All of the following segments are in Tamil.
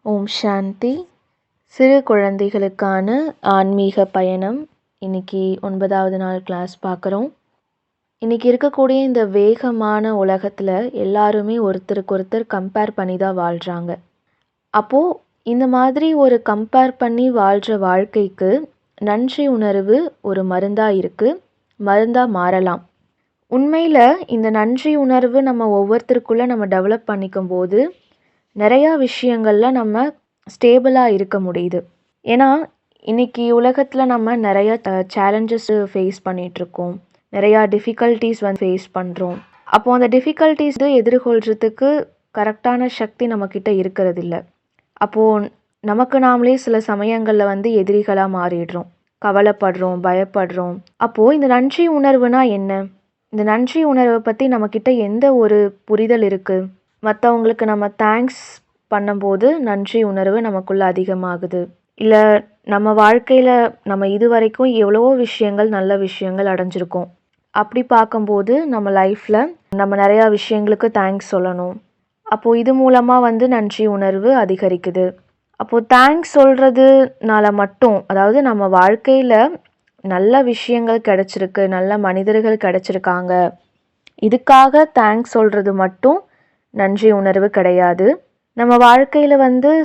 ஓம் சாந்தி. சிறு குழந்தைகளுக்கான ஆன்மீக பயணம். இன்னைக்கு 9வது நாள் கிளாஸ் பார்க்குறோம். இன்னைக்கு இருக்கக்கூடிய இந்த வேகமான உலகத்தில் எல்லாருமே ஒருத்தருக்கு ஒருத்தர் கம்பேர் பண்ணி தான் வாழ்கிறாங்க. அப்போது இந்த மாதிரி ஒரு கம்பேர் பண்ணி வாழ்கிற வாழ்க்கைக்கு நன்றி உணர்வு ஒரு மருந்தாக இருக்குது, மருந்தாக மாறலாம். உண்மையில் இந்த நன்றி உணர்வு நம்ம ஒவ்வொருத்தருக்குள்ளே நம்ம டெவலப் பண்ணிக்கும் போது நிறையா விஷயங்களில் நம்ம ஸ்டேபிளாக இருக்க முடியுது. ஏன்னா இன்னைக்கு உலகத்தில் நம்ம நிறைய சேலஞ்சஸ் ஃபேஸ் பண்ணிகிட்ருக்கோம், நிறையா டிஃபிகல்ட்டிஸ் ஃபேஸ் பண்ணுறோம். அப்போது அந்த டிஃபிகல்ட்டிஸ் எதிர்கொள்கிறதுக்கு கரெக்டான சக்தி நம்மக்கிட்ட இருக்கிறதில்ல. அப்போது நமக்கு நாமளே சில சமயங்களில் எதிரிகளாக மாறிடுறோம், கவலைப்படுறோம், பயப்படுறோம். அப்போது இந்த நன்றி உணர்வுனா என்ன? இந்த நன்றி உணர்வை பற்றி நம்மக்கிட்ட எந்த ஒரு புரிதல் இருக்குது? மற்றவங்களுக்கு நம்ம தேங்க்ஸ் பண்ணும்போது நன்றி உணர்வு நமக்குள்ளே அதிகமாகுது. இல்லை நம்ம வாழ்க்கையில் நம்ம இது வரைக்கும் எவ்வளவோ விஷயங்கள், நல்ல விஷயங்கள் அடைஞ்சிருக்கோம். அப்படி பார்க்கும்போது நம்ம லைஃப்பில் நம்ம நிறையா விஷயங்களுக்கு தேங்க்ஸ் சொல்லணும். அப்போது இது மூலமாக நன்றி உணர்வு அதிகரிக்குது. அப்போது தேங்க்ஸ் சொல்கிறதுனால மட்டும், அதாவது நம்ம வாழ்க்கையில் நல்ல விஷயங்கள் கிடச்சிருக்கு, நல்ல மனிதர்கள் கிடச்சிருக்காங்க, இதுக்காக தேங்க்ஸ் சொல்கிறது மட்டும் நன்றி உணர்வு கிடையாது. நம்ம வாழ்க்கையில்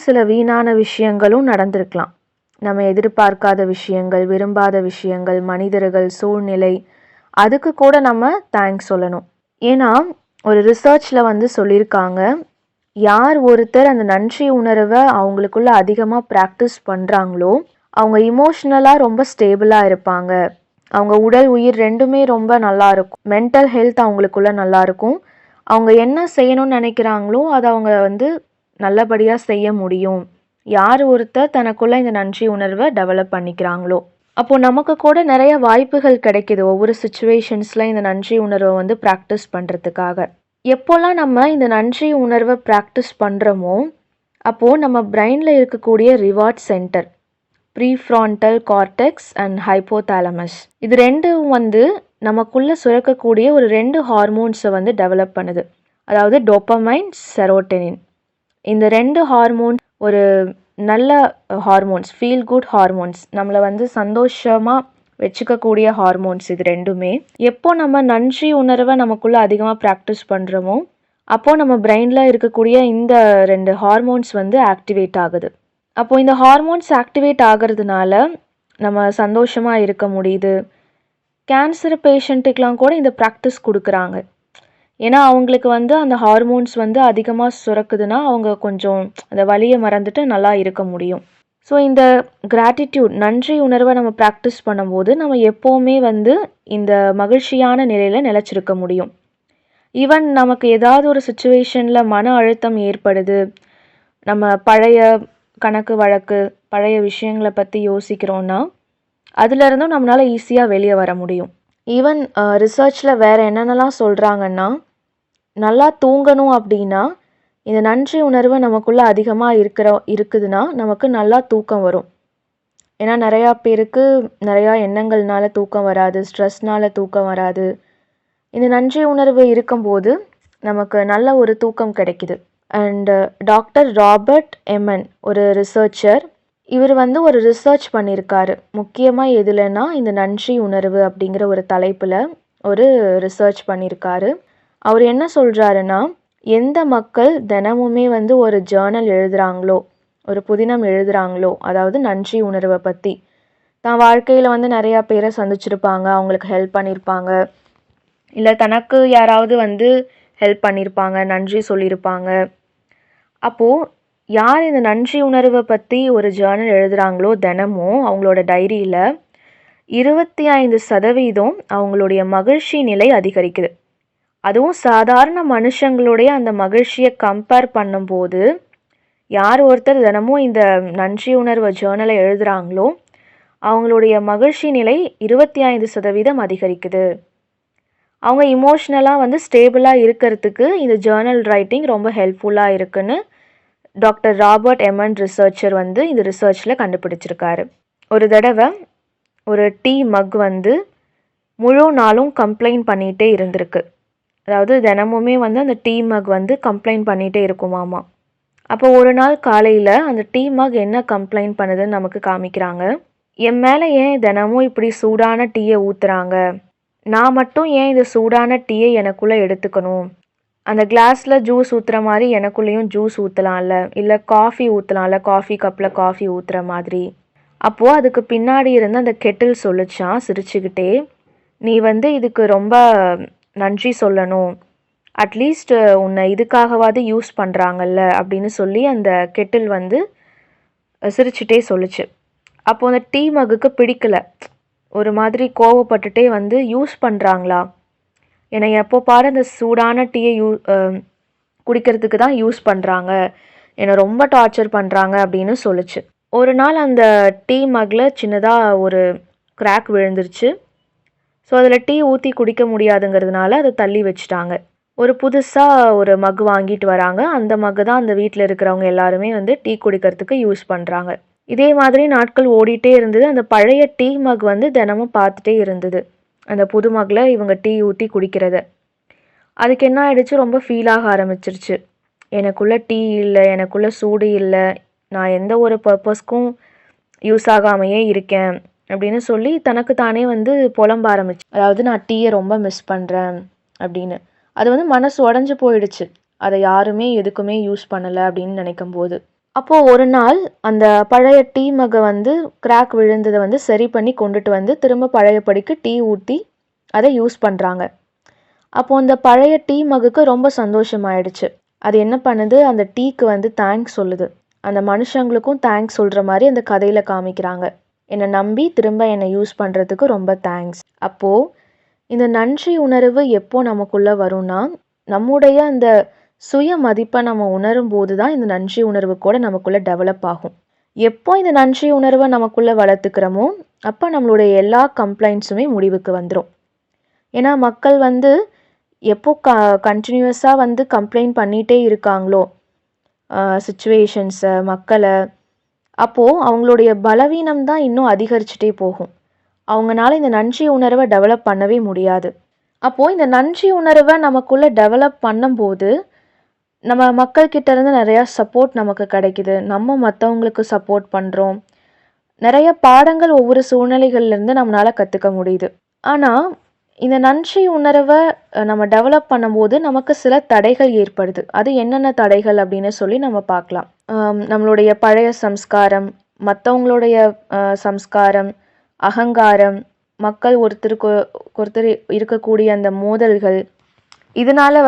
சில வீணான விஷயங்களும் நடந்திருக்கலாம். நம்ம எதிர்பார்க்காத விஷயங்கள், விரும்பாத விஷயங்கள், மனிதர்கள், சூழ்நிலை, அதுக்கு கூட நம்ம தேங்க்ஸ் சொல்லணும். ஏன்னா ஒரு ரிசர்ச்சில் சொல்லியிருக்காங்க, யார் ஒருத்தர் அந்த நன்றி உணர்வை அவங்களுக்குள்ள அதிகமாக ப்ராக்டிஸ் பண்ணுறாங்களோ அவங்க இமோஷ்னலாக ரொம்ப ஸ்டேபிளாக இருப்பாங்க. அவங்க உடல் உயிர் ரெண்டுமே ரொம்ப நல்லா இருக்கும். மென்டல் ஹெல்த் அவங்களுக்குள்ள நல்லா இருக்கும். அவங்க என்ன செய்யணும்னு நினைக்கிறாங்களோ அதை அவங்க நல்லபடியாக செய்ய முடியும். யார் ஒருத்தர் தனக்குள்ளே இந்த நன்றி உணர்வை டெவலப் பண்ணிக்கிறாங்களோ. அப்போது நமக்கு கூட நிறைய வாய்ப்புகள் கிடைக்கிது ஒவ்வொரு சுச்சுவேஷன்ஸில் இந்த நன்றி உணர்வை ப்ராக்டிஸ் பண்ணுறதுக்காக. எப்போல்லாம் நம்ம இந்த நன்றி உணர்வை ப்ராக்டிஸ் பண்ணுறோமோ அப்போது நம்ம பிரெயினில் இருக்கக்கூடிய reward centre, prefrontal cortex and hypothalamus, இது ரெண்டும் நமக்குள்ளே சுரக்கக்கூடிய ஒரு 2 ஹார்மோன்ஸை டெவலப் பண்ணுது. அதாவது டோப்பமைன், செரோட்டனின். இந்த 2 ஹார்மோன்ஸ் ஒரு நல்ல ஹார்மோன்ஸ், ஃபீல் குட் ஹார்மோன்ஸ், நம்மளை சந்தோஷமாக வச்சுக்கக்கூடிய ஹார்மோன்ஸ் இது ரெண்டுமே. எப்போ நம்ம நன்றி உணர்வை நமக்குள்ளே அதிகமாக ப்ராக்டிஸ் பண்ணுறோமோ அப்போது நம்ம பிரெயினில் இருக்கக்கூடிய இந்த 2 ஹார்மோன்ஸ் ஆக்டிவேட் ஆகுது. அப்போது இந்த ஹார்மோன்ஸ் ஆக்டிவேட் ஆகிறதுனால நம்ம சந்தோஷமாக இருக்க முடியுது. கேன்சர் பேஷண்ட்டுக்கெலாம் கூட இந்த ப்ராக்டிஸ் கொடுக்குறாங்க. ஏன்னா அவங்களுக்கு அந்த ஹார்மோன்ஸ் அதிகமாக சுரக்குதுன்னா அவங்க கொஞ்சம் அந்த வலியை மறந்துட்டு நல்லா இருக்க முடியும். ஸோ இந்த கிராட்டிடியூட், நன்றி உணர்வை நம்ம ப்ராக்டிஸ் பண்ணும்போது நம்ம எப்போவுமே இந்த மகிழ்ச்சியான நிலையில் நிலச்சிருக்க முடியும். ஈவன் நமக்கு ஏதாவது ஒரு சுச்சுவேஷனில் மன அழுத்தம் ஏற்படுது, நம்ம பழைய கணக்கு வழக்கு, பழைய விஷயங்களை பற்றி யோசிக்கிறோன்னா அதுலேருந்தும் நம்மளால் ஈஸியாக வெளியே வர முடியும். ஈவன் ரிசர்ச்சில் வேறு என்னென்னலாம் சொல்கிறாங்கன்னா, நல்லா தூங்கணும் அப்படின்னா இந்த நன்றி உணர்வு நமக்குள்ளே அதிகமாக இருக்குதுன்னா நமக்கு நல்லா தூக்கம் வரும். ஏன்னா நிறையா பேருக்கு நிறையா எண்ணங்கள்னால தூக்கம் வராது, ஸ்ட்ரெஸ்னால் தூக்கம் வராது. இந்த நன்றி உணர்வு இருக்கும்போது நமக்கு நல்ல ஒரு தூக்கம் கிடைக்குது. அண்டு டாக்டர் ராபர்ட் எமன், ஒரு ரிசர்ச்சர், இவர் ஒரு ரிசர்ச் பண்ணியிருக்காரு. முக்கியமாக எதுலன்னா இந்த நன்றி உணர்வு அப்படிங்கிற ஒரு தலைப்பில் ஒரு ரிசர்ச் பண்ணியிருக்காரு. அவர் என்ன சொல்கிறாருன்னா, எந்த மக்கள் தினமுமே ஒரு ஜேர்னல் எழுதுகிறாங்களோ, ஒரு புதினம் எழுதுகிறாங்களோ, அதாவது நன்றி உணர்வை பற்றி, தான் வாழ்க்கையில் நிறையா பேரை சந்திச்சிருப்பாங்க, அவங்களுக்கு ஹெல்ப் பண்ணியிருப்பாங்க, இல்லை தனக்கு யாராவது ஹெல்ப் பண்ணியிருப்பாங்க, நன்றி சொல்லியிருப்பாங்க. அப்போது யார் இந்த நன்றி உணர்வை பற்றி ஒரு ஜேர்னல் எழுதுகிறாங்களோ தினமும் அவங்களோட டைரியில் 25% அவங்களுடைய மகிழ்ச்சி நிலை அதிகரிக்குது. அதுவும் சாதாரண மனுஷங்களுடைய அந்த மகிழ்ச்சியை கம்பேர் பண்ணும்போது யார் ஒருத்தர் தினமும் இந்த நன்றி உணர்வு ஜேர்னலை எழுதுகிறாங்களோ அவங்களுடைய மகிழ்ச்சி நிலை 25% அதிகரிக்குது. அவங்க இமோஷ்னலாக ஸ்டேபிளாக இருக்கிறதுக்கு இந்த ஜேர்னல் ரைட்டிங் ரொம்ப ஹெல்ப்ஃபுல்லாக இருக்குன்னு டாக்டர் ராபர்ட் எமன் ரிசர்ச்சர் இந்த ரிசர்ச்சில் கண்டுபிடிச்சிருக்காரு. ஒரு தடவை ஒரு டீ மக் முழு நாளும் கம்ப்ளைண்ட் பண்ணிகிட்டே இருந்திருக்கு. அதாவது தினமுமே அந்த டீ மக் கம்ப்ளைண்ட் பண்ணிகிட்டே இருக்குமாமா. அப்போ ஒரு நாள் காலையில் அந்த டீ மக் என்ன கம்ப்ளைண்ட் பண்ணுதுன்னு நமக்கு காமிக்கிறாங்க. என் மேலே ஏன் தினமும் இப்படி சூடான டீயை ஊற்றுறாங்க, நான் மட்டும் ஏன் இந்த சூடான டீயை எனக்குள்ளே எடுத்துக்கணும், அந்த கிளாஸில் ஜூஸ் ஊற்றுற மாதிரி எனக்குள்ளேயும் ஜூஸ் ஊற்றலாம்ல, இல்லை காஃபி ஊற்றலாம்ல, காஃபி கப்பில் காஃபி ஊற்றுற மாதிரி. அப்போது அதுக்கு பின்னாடி இருந்து அந்த கெட்டில் சொல்லிச்சான் சிரிச்சுக்கிட்டே, நீ இதுக்கு ரொம்ப நன்றி சொல்லணும், அட்லீஸ்ட் உன்னை இதுக்காகவாது யூஸ் பண்ணுறாங்கல்ல அப்படின்னு சொல்லி அந்த கெட்டில் சிரிச்சுட்டே சொல்லிச்சு. அப்போது அந்த டீ மகுக்கு பிடிக்கல, ஒரு மாதிரி கோவப்பட்டுட்டே யூஸ் பண்ணுறாங்களா, என்னை எப்போ பாரு அந்த சூடான டீயை குடிக்கிறதுக்கு தான் யூஸ் பண்ணுறாங்க, என்னை ரொம்ப டார்ச்சர் பண்ணுறாங்க அப்படின்னு சொல்லிச்சு. ஒரு நாள் அந்த டீ மக்கில் சின்னதாக ஒரு கிராக் விழுந்துருச்சு. ஸோ அதில் டீ ஊற்றி குடிக்க முடியாதுங்கிறதுனால அதை தள்ளி வச்சுட்டாங்க. ஒரு புதுசாக ஒரு மக் வாங்கிட்டு வராங்க. அந்த மக்கு தான் அந்த வீட்டில் இருக்கிறவங்க எல்லாருமே டீ குடிக்கிறதுக்கு யூஸ் பண்ணுறாங்க. இதே மாதிரி நாட்கள் ஓடிட்டே இருந்தது. அந்த பழைய டீ மக் தினமும் பார்த்துட்டே இருந்தது அந்த புது மக்கில் இவங்க டீ ஊற்றி குடிக்கிறத. அதுக்கு என்ன ஆயிடுச்சு, ரொம்ப ஃபீல் ஆக ஆரம்பிச்சிருச்சு. எனக்குள்ளே டீ இல்லை, எனக்குள்ளே சூடு இல்லை, நான் எந்த ஒரு பர்பஸ்க்கும் யூஸ் ஆகாமையே இருக்கேன் அப்படின்னு சொல்லி தனக்கு தானே புலம்ப ஆரம்பிச்சு. அதாவது நான் டீயை ரொம்ப மிஸ் பண்ணுறேன் அப்படின்னு. அது மனசு உடஞ்சி போயிடுச்சு, அதை யாருமே எதுக்குமே யூஸ் பண்ணலை அப்படின்னு நினைக்கும் போது. அப்போது ஒரு நாள் அந்த பழைய டீ மகை கிராக் விழுந்ததை சரி பண்ணி கொண்டுட்டு திரும்ப பழையபடிக்கு டீ ஊற்றி அதை யூஸ் பண்ணுறாங்க. அப்போது அந்த பழைய டீ மகுக்கு ரொம்ப சந்தோஷமாயிடுச்சு. அது என்ன பண்ணுது, அந்த டீக்கு தேங்க்ஸ் சொல்லுது. அந்த மனுஷங்களுக்கும் தேங்க்ஸ் சொல்கிற மாதிரி அந்த கதையில் காமிக்கிறாங்க. என்னை நம்பி திரும்ப என்னை யூஸ் பண்ணுறதுக்கு ரொம்ப தேங்க்ஸ். அப்போது இந்த நன்றி உணர்வு எப்போ நமக்குள்ளே வரும்னா, நம்முடைய அந்த சுய மதிப்பை நம்ம உணரும் போது தான் இந்த நன்றி உணர்வு கூட நமக்குள்ளே டெவலப் ஆகும். எப்போ இந்த நன்றி உணர்வை நமக்குள்ளே வளர்த்துக்கிறோமோ அப்போ நம்மளுடைய எல்லா கம்ப்ளைண்ட்ஸுமே முடிவுக்கு வந்துடும். ஏன்னா மக்கள் எப்போ கண்டினியூஸாக கம்ப்ளைண்ட் பண்ணிகிட்டே இருக்காங்களோ சிச்சுவேஷன்ஸை, மக்களை, அப்போது அவங்களுடைய பலவீனம் தான் இன்னும் அதிகரிச்சுட்டே போகும். அவங்களால இந்த நன்றி உணர்வை டெவலப் பண்ணவே முடியாது. அப்போது இந்த நன்றி உணர்வை நமக்குள்ளே டெவலப் பண்ணும்போது நம்ம மக்கள்கிட்ட இருந்து நிறையா சப்போர்ட் நமக்கு கிடைக்குது. நம்ம மற்றவங்களுக்கு சப்போர்ட் பண்ணுறோம். நிறைய பாடங்கள் ஒவ்வொரு சூழ்நிலைகள்லேருந்து நம்மளால் கற்றுக்க முடியுது. ஆனால் இந்த நன்றி உணர்வை நம்ம டெவலப் பண்ணும்போது நமக்கு சில தடைகள் ஏற்படுது. அது என்னென்ன தடைகள் அப்படின்னு சொல்லி நம்ம பார்க்கலாம். நம்மளுடைய பழைய சம்ஸ்காரம், மற்றவங்களுடைய சம்ஸ்காரம், அகங்காரம், மக்கள் ஒருத்தருக்கு ஒருத்தர் இருக்கக்கூடிய அந்த மோதல்கள், இதனால்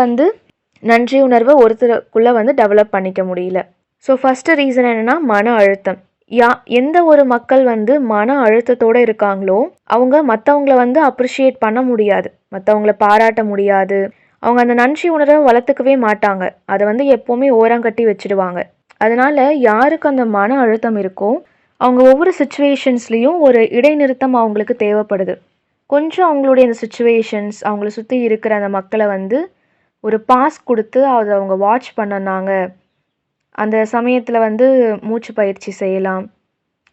நன்றி உணர்வை ஒருத்தருக்குள்ளே டெவலப் பண்ணிக்க முடியல. ஸோ ஃபஸ்ட்டு ரீசன் என்னென்னா மன அழுத்தம். எந்த ஒரு மக்கள் மன அழுத்தத்தோடு இருக்காங்களோ அவங்க மற்றவங்கள அப்ரிஷியேட் பண்ண முடியாது, மற்றவங்கள பாராட்ட முடியாது. அவங்க அந்த நன்றி உணர்வை வளர்த்துக்கவே மாட்டாங்க, அதை எப்போவுமே ஓரங்கட்டி வச்சுடுவாங்க. அதனால் யாருக்கு அந்த மன அழுத்தம் இருக்கோ அவங்க ஒவ்வொரு சுச்சுவேஷன்ஸ்லேயும் ஒரு இடைநிறுத்தம் அவங்களுக்கு தேவைப்படுது. கொஞ்சம் அவங்களுடைய அந்த சுச்சுவேஷன்ஸ், அவங்கள சுற்றி இருக்கிற அந்த மக்களை ஒரு பாஸ் கொடுத்து அதை அவங்க வாட்ச் பண்ணனாங்க. அந்த சமயத்தில் மூச்சு பயிற்சி செய்யலாம்,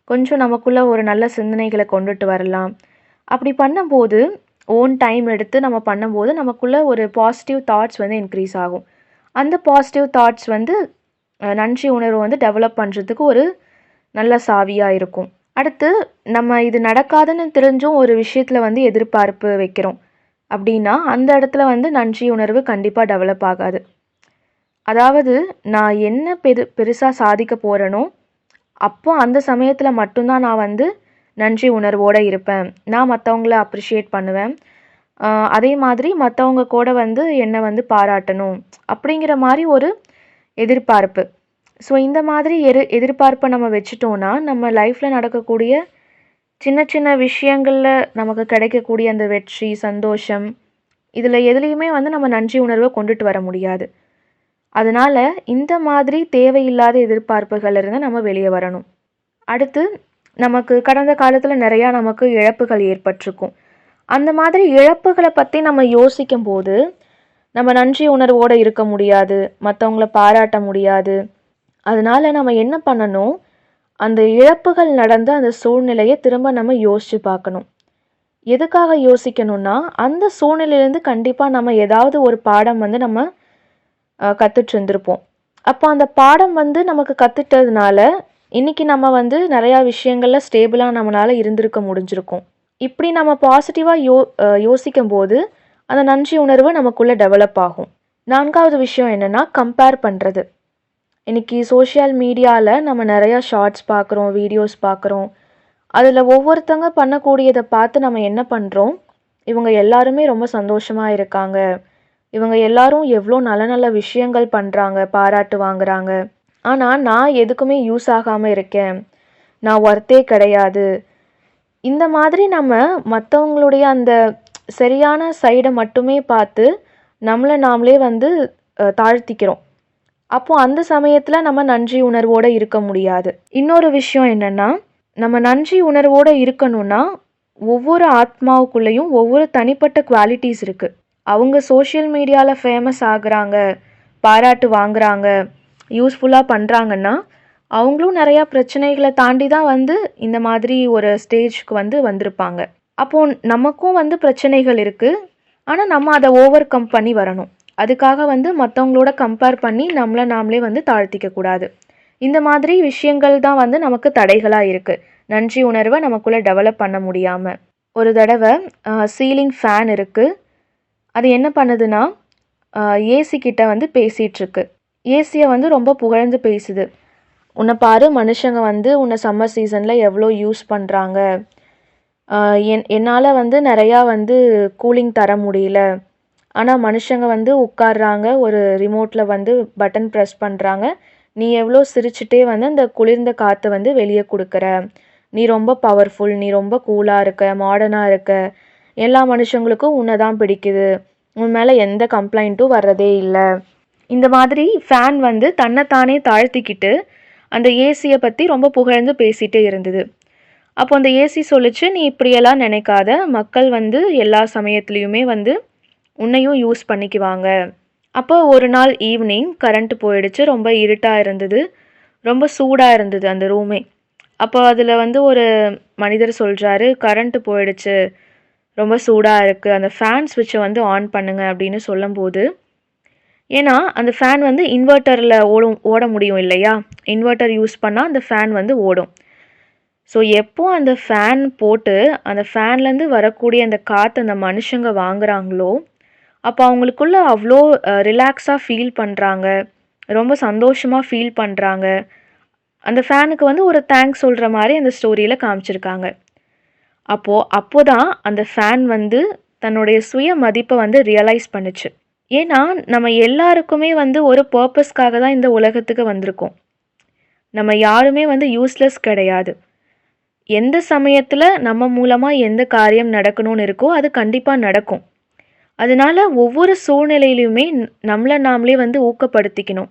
கொஞ்சம் நமக்குள்ளே ஒரு நல்ல சிந்தனைகளை கொண்டுட்டு வரலாம். அப்படி பண்ணும்போது ஓன் டைம் எடுத்து நம்ம பண்ணும்போது நமக்குள்ளே ஒரு பாசிட்டிவ் தாட்ஸ் இன்க்ரீஸ் ஆகும். அந்த பாசிட்டிவ் தாட்ஸ் நன்றி உணர்வு டெவலப் பண்ணுறதுக்கு ஒரு நல்ல சாவியாக இருக்கும். அடுத்து நம்ம இது நடக்காதுன்னு தெரிஞ்சும் ஒரு விஷயத்தில் எதிர்பார்ப்பு வைக்கிறோம் அப்படின்னா அந்த இடத்துல நன்றி உணர்வு கண்டிப்பாக டெவலப் ஆகாது. அதாவது நான் என்ன பெருசாக சாதிக்க போகிறேனோ அப்போ அந்த சமயத்தில் மட்டும்தான் நான் நன்றி உணர்வோடு இருப்பேன், நான் மற்றவங்கள அப்ரிஷியேட் பண்ணுவேன், அதே மாதிரி மற்றவங்க கூட என்னை பாராட்டணும் அப்படிங்கிற மாதிரி ஒரு எதிர்பார்ப்பு. ஸோ இந்த மாதிரி எதிர்பார்ப்பை நம்ம வச்சுட்டோன்னா நம்ம லைஃப்பில் நடக்கக்கூடிய சின்ன சின்ன விஷயங்களில் நமக்கு கிடைக்கக்கூடிய அந்த வெற்றி, சந்தோஷம், இதில் எதுலேயுமே நம்ம நன்றி உணர்வை கொண்டுட்டு வர முடியாது. அதனால் இந்த மாதிரி தேவையில்லாத எதிர்பார்ப்புகள் இருந்து நம்ம வெளியே வரணும். அடுத்து நமக்கு கடந்த காலத்தில் நிறையா நமக்கு இழப்புகள் ஏற்பட்டிருக்கும். அந்த மாதிரி இழப்புகளை பற்றி நம்ம யோசிக்கும் போது நம்ம நன்றி உணர்வோடு இருக்க முடியாது, மற்றவங்கள பாராட்ட முடியாது. அதனால் நம்ம என்ன பண்ணணும், அந்த இழப்புகள் நடந்த அந்த சூழ்நிலையை திரும்ப நம்ம யோசித்து பார்க்கணும். எதுக்காக யோசிக்கணும்னா அந்த சூழ்நிலையிலேருந்து கண்டிப்பாக நம்ம ஏதாவது ஒரு பாடம் நம்ம கற்றுட்டு இருந்திருப்போம். அப்போ அந்த பாடம் வந்து நமக்கு கற்றுட்டதுனால இன்றைக்கி நம்ம வந்து நிறையா விஷயங்களில் ஸ்டேபிளாக நம்மளால் இருந்திருக்க முடிஞ்சிருக்கும். இப்படி நம்ம பாசிட்டிவாக யோசிக்கும் போது அந்த நன்றி உணர்வு நமக்குள்ளே டெவலப் ஆகும். 4வது விஷயம் என்னென்னா கம்பேர் பண்ணுறது. இன்றைக்கி சோஷியல் மீடியாவில் நம்ம நிறையா ஷார்ட்ஸ் பார்க்குறோம், வீடியோஸ் பார்க்குறோம். அதில் ஒவ்வொருத்தங்க பண்ணக்கூடியதை பார்த்து நம்ம என்ன பண்ணுறோம், இவங்க எல்லாருமே ரொம்ப சந்தோஷமாக இருக்காங்க, இவங்க எல்லாரும் எவ்வளோ நல்ல நல்ல விஷயங்கள் பண்ணுறாங்க, பாராட்டு வாங்குறாங்க, ஆனால் நான் எதுக்குமே யூஸ் ஆகாமல் இருக்கேன், நான் ஒர்த்தே கிடையாது. இந்த மாதிரி நம்ம மற்றவங்களுடைய அந்த சரியான சைடை மட்டுமே பார்த்து நம்மளை நாமளே வந்து தாழ்த்திக்கிறோம். அப்போது அந்த சமயத்தில் நம்ம நன்றி உணர்வோடு இருக்க முடியாது. இன்னொரு விஷயம் என்னென்னா, நம்ம நன்றி உணர்வோடு இருக்கணும்னா ஒவ்வொரு ஆத்மாவுக்குள்ளேயும் ஒவ்வொரு தனிப்பட்ட குவாலிட்டிஸ் இருக்குது. அவங்க சோஷியல் மீடியாவில் ஃபேமஸ் ஆகுறாங்க, பாராட்டு வாங்குறாங்க, யூஸ்ஃபுல்லாக பண்ணுறாங்கன்னா அவங்களும் நிறையா பிரச்சனைகளை தாண்டி தான் வந்து இந்த மாதிரி ஒரு ஸ்டேஜ்க்கு வந்து வந்திருப்பாங்க. அப்போது நமக்கும் வந்து பிரச்சனைகள் இருக்குது, ஆனால் நம்ம அதை ஓவர் கம் பண்ணி வரணும். அதுக்காக வந்து மற்றவங்களோட கம்பேர் பண்ணி நம்மளை நாமளே வந்து தாழ்த்திக்க கூடாது. இந்த மாதிரி விஷயங்கள் தான் வந்து நமக்கு தடைகளாக இருக்குது, நன்றி உணர்வை நமக்குள்ளே டெவலப் பண்ண முடியாமல். ஒரு தடவை சீலிங் ஃபேன் இருக்குது, அது என்ன பண்ணுதுன்னா ஏசி கிட்ட வந்து பேசிகிட்ருக்கு. ஏசியை வந்து ரொம்ப புகழ்ந்து பேசுது. உன்னை பாரு, மனுஷங்க வந்து உன்னை சம்மர் சீசனில் எவ்வளோ யூஸ் பண்ணுறாங்க, என்னால் வந்து நிறையா வந்து கூலிங் தர முடியல, ஆனால் மனுஷங்க வந்து உட்கார்றாங்க, ஒரு ரிமோட்டில் வந்து பட்டன் ப்ரெஸ் பண்ணுறாங்க, நீ எவ்வளோ சிரிச்சுட்டே வந்து அந்த குளிர்ந்த காற்றை வந்து வெளியே கொடுக்குற, நீ ரொம்ப பவர்ஃபுல், நீ ரொம்ப கூலாக இருக்க, மாடர்னாக இருக்க, எல்லா மனுஷங்களுக்கும் உன்னை தான் பிடிக்குது, உன் மேலே எந்த கம்ப்ளைண்ட்டும் வர்றதே இல்லை. இந்த மாதிரி ஃபேன் வந்து தன்னைத்தானே தாழ்த்திக்கிட்டு அந்த ஏசியை பற்றி ரொம்ப புகழ்ந்து பேசிகிட்டே இருந்தது. அப்போ அந்த ஏசி சொல்லிச்சு, நீ இப்படியெல்லாம் நினைக்காத, மக்கள் வந்து எல்லா சமயத்துலேயுமே வந்து உன்னையும் யூஸ் பண்ணிக்குவாங்க. அப்போ ஒரு நாள் ஈவினிங் கரண்ட்டு போயிடுச்சு, ரொம்ப இருட்டாக இருந்தது, ரொம்ப சூடாக இருந்தது அந்த ரூமே. அப்போ அதில் வந்து ஒரு மனிதர் சொல்கிறாரு, கரண்ட்டு போயிடுச்சு, ரொம்ப சூடாக இருக்குது, அந்த ஃபேன் ஸ்விட்சை வந்து ஆன் பண்ணுங்க அப்படின்னு சொல்லும்போது, ஏன்னா அந்த ஃபேன் வந்து இன்வெர்ட்டரில் ஓட முடியும் இல்லையா, இன்வெர்ட்டர் யூஸ் பண்ணால் அந்த ஃபேன் வந்து ஓடும். ஸோ எப்போ அந்த ஃபேன் போட்டு அந்த ஃபேன்லேருந்து வரக்கூடிய அந்த காற்று அந்த மனுஷங்க வாங்குறாங்களோ அப்போ அவங்களுக்குள்ள அவ்வளோ ரிலாக்ஸாக ஃபீல் பண்ணுறாங்க, ரொம்ப சந்தோஷமாக ஃபீல் பண்ணுறாங்க. அந்த ஃபேனுக்கு வந்து ஒரு தேங்க்ஸ் சொல்கிற மாதிரி அந்த ஸ்டோரியில் காமிச்சிருக்காங்க. அப்போ தான் அந்த ஃபேன் வந்து தன்னுடைய சுய மதிப்பை வந்து ரியலைஸ் பண்ணுச்சு. ஏன்னா நம்ம எல்லாருக்குமே வந்து ஒரு பர்பஸ்க்காக தான் இந்த உலகத்துக்கு வந்திருக்கோம். நம்ம யாருமே வந்து யூஸ்லெஸ் கிடையாது. எந்த சமயத்தில் நம்ம மூலமாக எந்த காரியம் நடக்கணும்னு இருக்கோ அது கண்டிப்பாக நடக்கும். அதனால் ஒவ்வொரு சூழ்நிலையிலையுமே நம்மளை நாமளே வந்து ஊக்கப்படுத்திக்கணும்.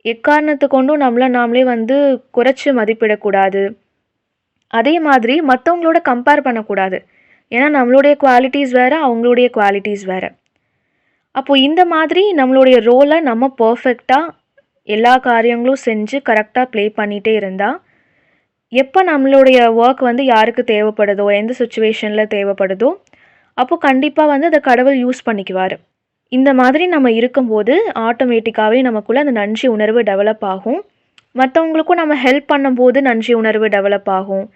எக்காரணத்தை கொண்டும் நம்மளை நாமளே வந்து குறைச்சி மதிப்பிடக்கூடாது. அதே மாதிரி மற்றவங்களோட கம்பேர் பண்ணக்கூடாது. ஏன்னா நம்மளுடைய குவாலிட்டிஸ் வேறு, அவங்களுடைய குவாலிட்டிஸ் வேறு. அப்போது இந்த மாதிரி நம்மளுடைய ரோலை நம்ம பர்ஃபெக்டாக எல்லா காரியங்களும் செஞ்சு கரெக்டாக ப்ளே பண்ணிகிட்டே இருந்தால் எப்போ நம்மளுடைய ஒர்க் வந்து யாருக்கு தேவைப்படுதோ, எந்த சுச்சுவேஷனில் தேவைப்படுதோ அப்போது கண்டிப்பாக வந்து அதை கடவுள் யூஸ் பண்ணிக்குவார். இந்த மாதிரி நம்ம இருக்கும்போது ஆட்டோமேட்டிக்காகவே நமக்குள்ளே அந்த நன்றி உணர்வு டெவலப் ஆகும். மற்றவங்களுக்கும் நம்ம ஹெல்ப் பண்ணும்போது நன்றி உணர்வு டெவலப் ஆகும்.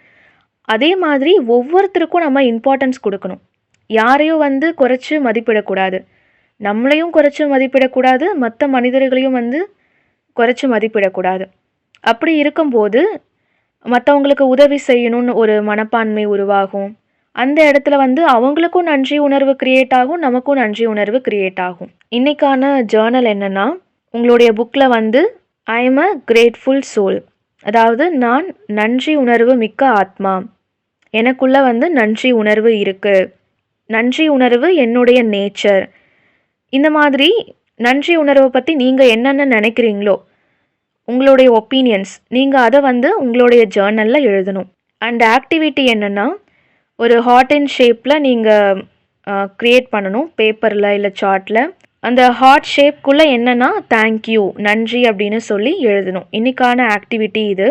அதே மாதிரி ஒவ்வொருத்தருக்கும் நம்ம இம்பார்ட்டன்ஸ் கொடுக்கணும். யாரையும் வந்து குறைச்சி மதிப்பிடக்கூடாது, நம்மளையும் குறைச்சி மதிப்பிடக்கூடாது, மற்ற மனிதர்களையும் வந்து குறைச்சி மதிப்பிடக்கூடாது. அப்படி இருக்கும்போது மற்றவங்களுக்கு உதவி செய்யணும்னு ஒரு மனப்பான்மை உருவாகும். அந்த இடத்துல வந்து அவங்களுக்கும் நன்றி உணர்வு கிரியேட் ஆகும், நமக்கும் நன்றி உணர்வு கிரியேட் ஆகும். இன்றைக்கான ஜேர்னல் என்னென்னா, உங்களுடைய புக்கில் வந்து I am a grateful soul, அதாவது நான் நன்றி உணர்வு மிக்க ஆத்மா, எனக்குள்ளே வந்து நன்றி உணர்வு இருக்குது, நன்றி உணர்வு என்னுடைய நேச்சர். இந்த மாதிரி நன்றி உணர்வை பற்றி நீங்கள் என்னென்ன நினைக்கிறீங்களோ, உங்களுடைய ஒப்பீனியன்ஸ், நீங்கள் அதை வந்து உங்களுடைய ஜேர்னலில் எழுதணும். அண்ட் ஆக்டிவிட்டி என்னென்னா, ஒரு ஹார்ட் அண்ட் ஷேப்பில் நீங்கள் க்ரியேட் பண்ணணும், பேப்பரில் இல்லை சார்ட்டில். அந்த ஹார்ட் ஷேப்குள்ளே என்னென்னா தேங்க்யூ, நன்றி அப்படின்னு சொல்லி எழுதணும். இன்றைக்கான ஆக்டிவிட்டி இது.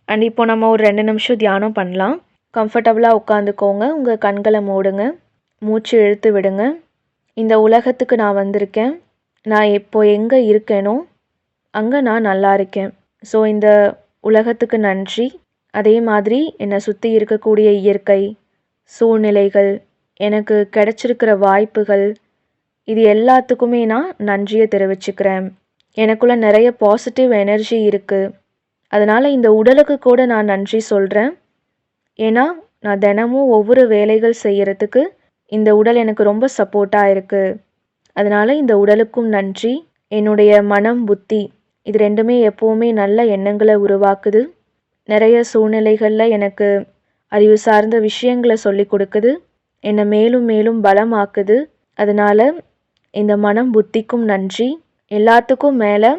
அண்ட் இப்போ நம்ம ஒரு 2 நிமிஷம் தியானம் பண்ணலாம். கம்ஃபர்டபுளாக உட்காந்துக்கோங்க, உங்கள் கண்களை மூடுங்க, மூச்சு இழுத்து விடுங்க. இந்த உலகத்துக்கு நான் வந்திருக்கேன், நான் இப்போ எங்கே இருக்கேனோ அங்கே நான் நல்லா இருக்கேன். ஸோ இந்த உலகத்துக்கு நன்றி. அதே மாதிரி என்னை சுற்றி இருக்கக்கூடிய இயற்கை, சூழ்நிலைகள், எனக்கு கிடைச்சிருக்கிற வாய்ப்புகள், இது எல்லாத்துக்குமே நான் நன்றியை தெரிவிச்சுக்கிறேன். எனக்குள்ள நிறைய பாசிட்டிவ் எனர்ஜி இருக்குது. அதனால் இந்த உடலுக்கு கூட நான் நன்றி சொல்கிறேன். ஏன்னா நான் தினமும் ஒவ்வொரு வேலைகள் செய்கிறதுக்கு இந்த உடல் எனக்கு ரொம்ப சப்போர்ட்டாக இருக்குது. அதனால் இந்த உடலுக்கும் நன்றி. என்னுடைய மனம், புத்தி இது ரெண்டுமே எப்போவுமே நல்ல எண்ணங்களை உருவாக்குது. நிறைய சூழ்நிலைகளில் எனக்கு அறிவு சார்ந்த விஷயங்களை சொல்லி கொடுக்குது. என்னை மேலும் மேலும் பலமாக்குது. அதனால் இந்த மனம், புத்திக்கும் நன்றி. எல்லாத்துக்கும் மேலே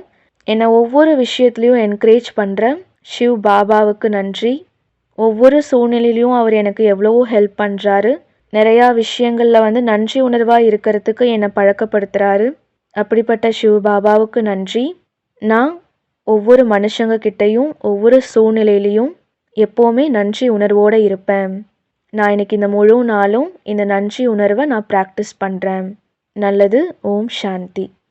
என்னை ஒவ்வொரு விஷயத்துலையும் என்கரேஜ் பண்ணுற சிவ் பாபாவுக்கு நன்றி. ஒவ்வொரு சூழ்நிலையிலையும் அவர் எனக்கு எவ்வளவோ ஹெல்ப் பண்ணுறாரு. நிறையா விஷயங்களில் நன்றி உணர்வாக இருக்கிறதுக்கு என்னை பழக்கப்படுத்துகிறாரு. அப்படிப்பட்ட சிவ் பாபாவுக்கு நன்றி. நான் ஒவ்வொரு மனுஷங்க கிட்டேயும் ஒவ்வொரு சூழ்நிலையிலையும் எப்போவுமே நன்றி உணர்வோடு இருப்பேன். நான் இன்னைக்கு இந்த முழு நாளும் இந்த நன்றி உணர்வை நான் ப்ராக்டிஸ் பண்ணுறேன். நல்லது. ஓம் சாந்தி.